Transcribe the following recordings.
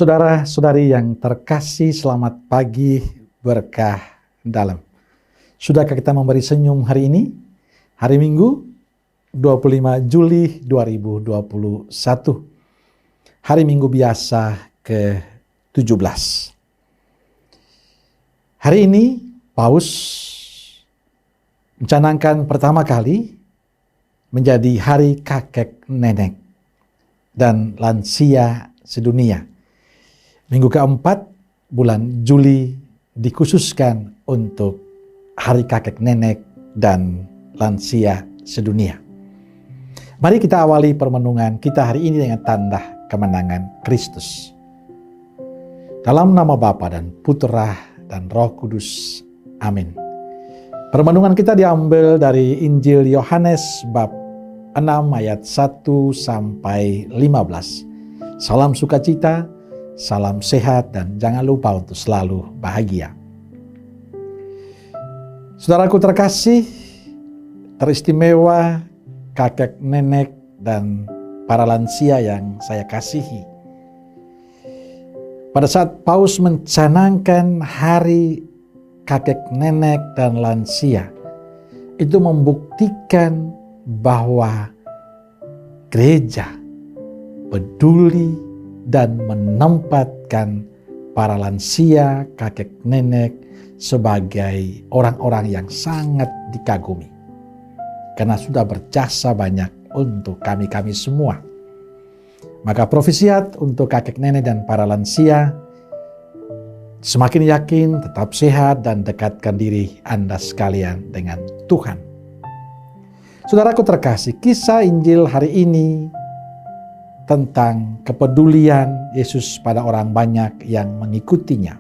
Saudara-saudari yang terkasih, selamat pagi, berkah dalam. Sudahkah kita memberi senyum hari ini? Hari Minggu, 25 Juli 2021. Hari Minggu biasa ke-17. Hari ini, Paus mencanangkan pertama kali menjadi hari kakek nenek dan lansia sedunia. Minggu keempat bulan Juli dikhususkan untuk hari kakek nenek dan lansia sedunia. Mari kita awali permenungan kita hari ini dengan tanda kemenangan Kristus. Dalam nama Bapa dan Putra dan Roh Kudus. Amin. Permenungan kita diambil dari Injil Yohanes bab 6 ayat 1 sampai 15. Salam sukacita, salam sehat, dan jangan lupa untuk selalu bahagia. Saudaraku terkasih, teristimewa, kakek nenek dan para lansia yang saya kasihi. Pada saat Paus mencanangkan hari kakek nenek dan lansia, itu membuktikan bahwa gereja peduli dan menempatkan para lansia, kakek nenek sebagai orang-orang yang sangat dikagumi. Karena sudah berjasa banyak untuk kami-kami semua. Maka profesiat untuk kakek nenek dan para lansia, semakin yakin, tetap sehat, dan dekatkan diri Anda sekalian dengan Tuhan. Saudaraku terkasih, kisah Injil hari ini tentang kepedulian Yesus pada orang banyak yang mengikutinya.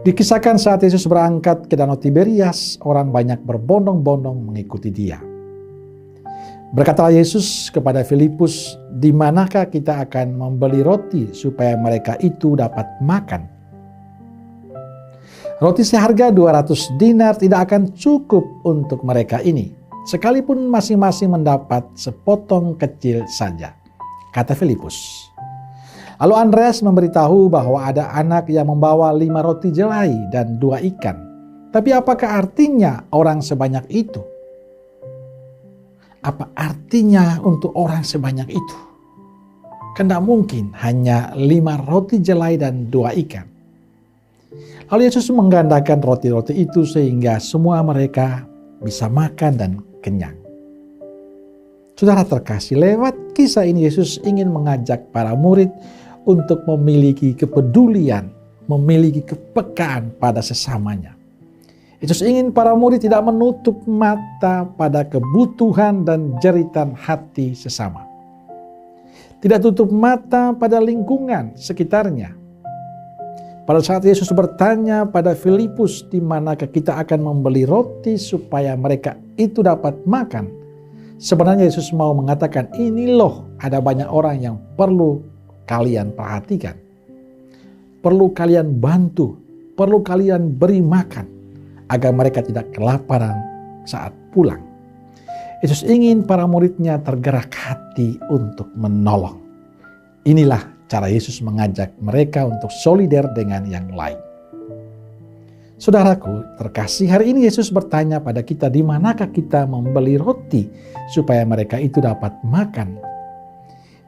Dikisahkan saat Yesus berangkat ke Danau Tiberias, orang banyak berbondong-bondong mengikuti dia. Berkatalah Yesus kepada Filipus, "Di manakah kita akan membeli roti supaya mereka itu dapat makan?" Roti seharga 200 dinar tidak akan cukup untuk mereka ini, sekalipun masing-masing mendapat sepotong kecil saja, kata Filipus. Lalu Andreas memberitahu bahwa ada anak yang membawa 5 roti jelai dan 2 ikan. Tapi apakah artinya orang sebanyak itu? Apa artinya untuk orang sebanyak itu? Kan tidak mungkin hanya 5 roti jelai dan 2 ikan. Lalu Yesus menggandakan roti-roti itu sehingga semua mereka bisa makan dan kenyang. Saudara terkasih, lewat kisah ini Yesus ingin mengajak para murid untuk memiliki kepedulian, memiliki kepekaan pada sesamanya. Yesus ingin para murid tidak menutup mata pada kebutuhan dan jeritan hati sesama. Tidak tutup mata pada lingkungan sekitarnya. Pada saat Yesus bertanya pada Filipus, "Di manakah kita akan membeli roti supaya mereka itu dapat makan?" Sebenarnya Yesus mau mengatakan, ini loh ada banyak orang yang perlu kalian perhatikan. Perlu kalian bantu, perlu kalian beri makan, agar mereka tidak kelaparan saat pulang. Yesus ingin para muridnya tergerak hati untuk menolong. Inilah cara Yesus mengajak mereka untuk solider dengan yang lain. Saudaraku terkasih, hari ini Yesus bertanya pada kita, di manakah kita membeli roti supaya mereka itu dapat makan?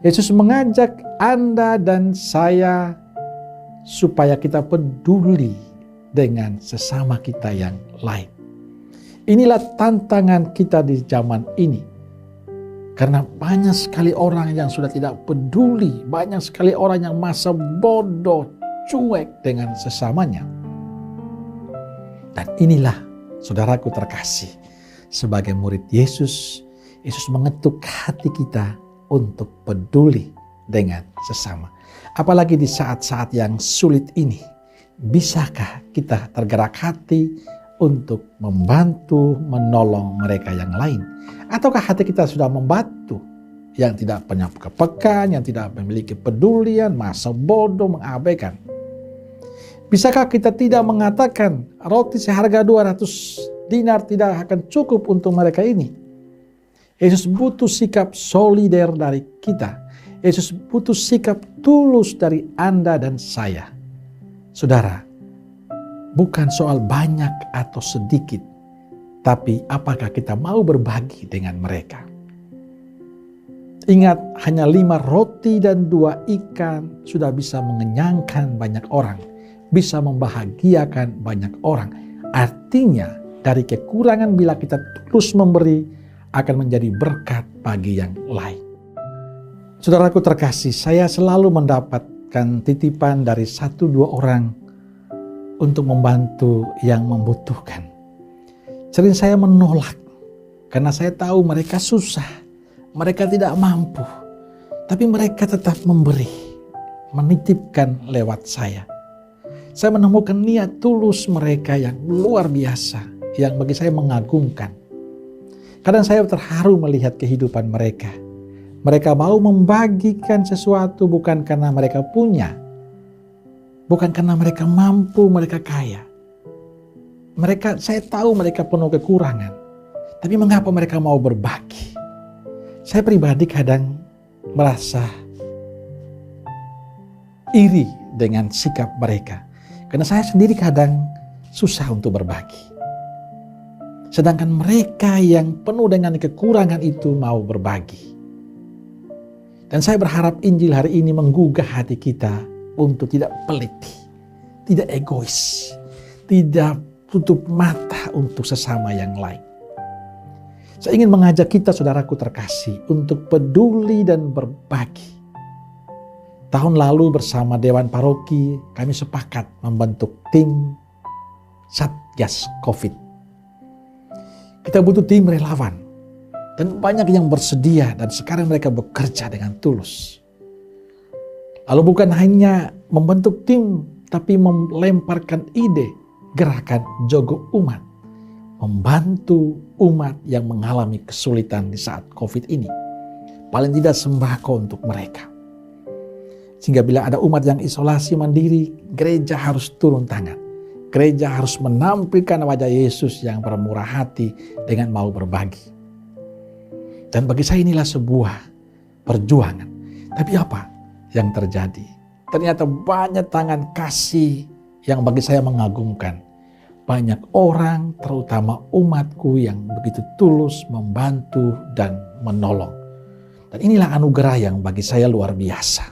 Yesus mengajak Anda dan saya supaya kita peduli dengan sesama kita yang lain. Inilah tantangan kita di zaman ini. Karena banyak sekali orang yang sudah tidak peduli, banyak sekali orang yang masa bodoh, cuek dengan sesamanya. Dan inilah saudaraku terkasih, sebagai murid Yesus, Yesus mengetuk hati kita untuk peduli dengan sesama. Apalagi di saat-saat yang sulit ini, bisakah kita tergerak hati untuk membantu, menolong mereka yang lain? Ataukah hati kita sudah membantu yang tidak punya kepekaan, yang tidak memiliki pedulian, masa bodoh, mengabaikan? Bisakah kita tidak mengatakan roti seharga 200 dinar tidak akan cukup untuk mereka ini? Yesus butuh sikap solider dari kita. Yesus butuh sikap tulus dari Anda dan saya. Saudara, bukan soal banyak atau sedikit, tapi apakah kita mau berbagi dengan mereka. Ingat, hanya 5 roti dan 2 ikan sudah bisa mengenyangkan banyak orang, bisa membahagiakan banyak orang. Artinya, dari kekurangan bila kita terus memberi, akan menjadi berkat bagi yang lain. Saudaraku terkasih, saya selalu mendapatkan titipan dari 1-2 orang untuk membantu yang membutuhkan. Sering saya menolak, karena saya tahu mereka susah. Mereka tidak mampu, tapi mereka tetap memberi, menitipkan lewat saya. Saya menemukan niat tulus mereka yang luar biasa, yang bagi saya mengagumkan. Kadang saya terharu melihat kehidupan mereka. Mereka mau membagikan sesuatu bukan karena mereka punya, bukan karena mereka mampu, mereka kaya. Saya tahu mereka penuh kekurangan, tapi mengapa mereka mau berbagi? Saya pribadi kadang merasa iri dengan sikap mereka. Karena saya sendiri kadang susah untuk berbagi. Sedangkan mereka yang penuh dengan kekurangan itu mau berbagi. Dan saya berharap Injil hari ini menggugah hati kita untuk tidak pelit, tidak egois, tidak tutup mata untuk sesama yang lain. Saya ingin mengajak kita, saudaraku terkasih, untuk peduli dan berbagi. Tahun lalu bersama Dewan Paroki, kami sepakat membentuk tim Satgas COVID. Kita butuh tim relawan. Dan banyak yang bersedia dan sekarang mereka bekerja dengan tulus. Lalu bukan hanya membentuk tim, tapi melemparkan ide gerakan Jogo Umat. Membantu umat yang mengalami kesulitan di saat COVID ini. Paling tidak sembako untuk mereka. Sehingga bila ada umat yang isolasi mandiri, gereja harus turun tangan. Gereja harus menampilkan wajah Yesus yang bermurah hati dengan mau berbagi. Dan bagi saya inilah sebuah perjuangan. Tapi apa yang terjadi? Ternyata banyak tangan kasih yang bagi saya mengagumkan. Banyak orang, terutama umatku, yang begitu tulus membantu dan menolong. Dan inilah anugerah yang bagi saya luar biasa.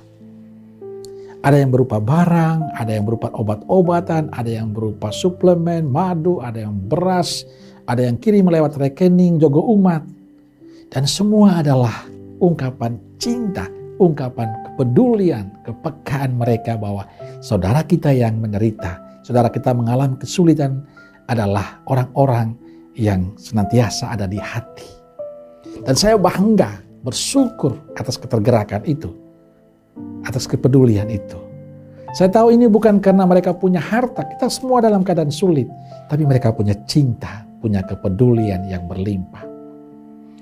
Ada yang berupa barang, ada yang berupa obat-obatan, ada yang berupa suplemen, madu, ada yang beras, ada yang kirim lewat rekening Jogo Umat. Dan semua adalah ungkapan cinta, ungkapan kepedulian, kepekaan mereka bahwa saudara kita yang menderita, saudara kita mengalami kesulitan adalah orang-orang yang senantiasa ada di hati. Dan saya bangga, bersyukur atas ketergerakan itu, atas kepedulian itu. Saya tahu ini bukan karena mereka punya harta, kita semua dalam keadaan sulit, tapi mereka punya cinta, punya kepedulian yang berlimpah.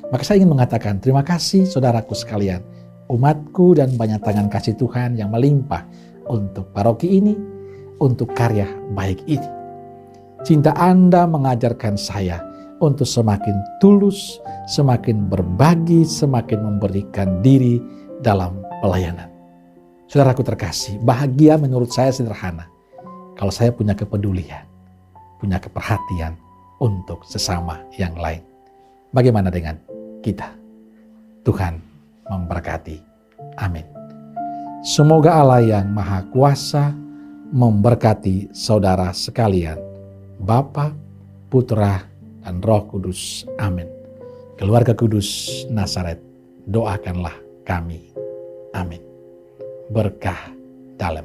Maka saya ingin mengatakan terima kasih saudaraku sekalian, umatku dan banyak tangan kasih Tuhan yang melimpah untuk paroki ini, untuk karya baik ini. Cinta Anda mengajarkan saya untuk semakin tulus, semakin berbagi, semakin memberikan diri dalam pelayanan. Saudaraku terkasih, bahagia menurut saya sederhana. Kalau saya punya kepedulian, punya keperhatian untuk sesama yang lain. Bagaimana dengan kita? Tuhan memberkati. Amin. Semoga Allah yang Maha Kuasa memberkati saudara sekalian, Bapa, Putra, dan Roh Kudus. Amin. Keluarga Kudus Nazaret, doakanlah kami. Amin. Berkah dalam.